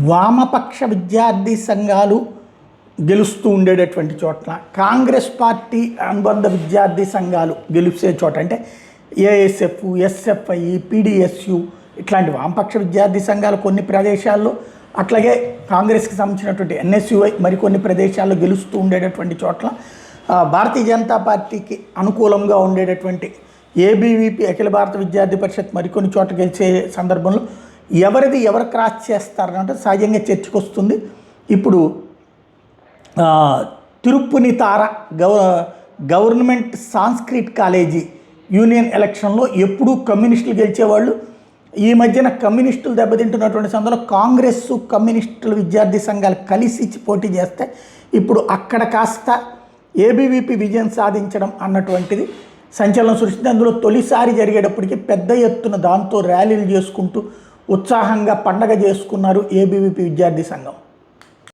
వామపక్ష విద్యార్థి సంఘాలు గెలుస్తూ ఉండేటటువంటి చోట్ల కాంగ్రెస్ పార్టీ అనుబంధ విద్యార్థి సంఘాలు గెలిచే చోట అంటే ఏఎస్ఎఫ్, ఎస్ఎఫ్ఐ, పీడిఎస్యు ఇట్లాంటి వామపక్ష విద్యార్థి సంఘాలు కొన్ని ప్రదేశాల్లో, అట్లాగే కాంగ్రెస్కి సంబంధించినటువంటి ఎన్ఎస్యుఐ మరికొన్ని ప్రదేశాల్లో గెలుస్తూ ఉండేటటువంటి చోట్ల భారతీయ జనతా పార్టీకి అనుకూలంగా ఉండేటటువంటి ఏబీవీపీ అఖిల భారత విద్యార్థి పరిషత్ మరికొన్ని చోట్ల గెలిచే సందర్భంలో ఎవరు క్రాస్ చేస్తారంటే సహజంగా చర్చకు వస్తుంది. ఇప్పుడు తిరుప్పుని తార గవర్నమెంట్ సాంస్క్రిట్ కాలేజీ యూనియన్ ఎలక్షన్లో ఎప్పుడూ కమ్యూనిస్టులు గెలిచేవాళ్ళు. ఈ మధ్యన కమ్యూనిస్టులు దెబ్బతింటున్నటువంటి సందర్భంలో కాంగ్రెస్ కమ్యూనిస్టుల విద్యార్థి సంఘాలు కలిసి పోటీ చేస్తే ఇప్పుడు అక్కడ కాస్త ఏబీవీపీ విజయం సాధించడం అన్నటువంటిది సంచలనం సృష్టించింది. అందులో తొలిసారి జరిగేటప్పటికీ పెద్ద ఎత్తున దాంతో ర్యాలీలు చేసుకుంటూ ఉత్సాహంగా పండగ చేసుకున్నారు ఏబీవీపీ విద్యార్థి సంఘం.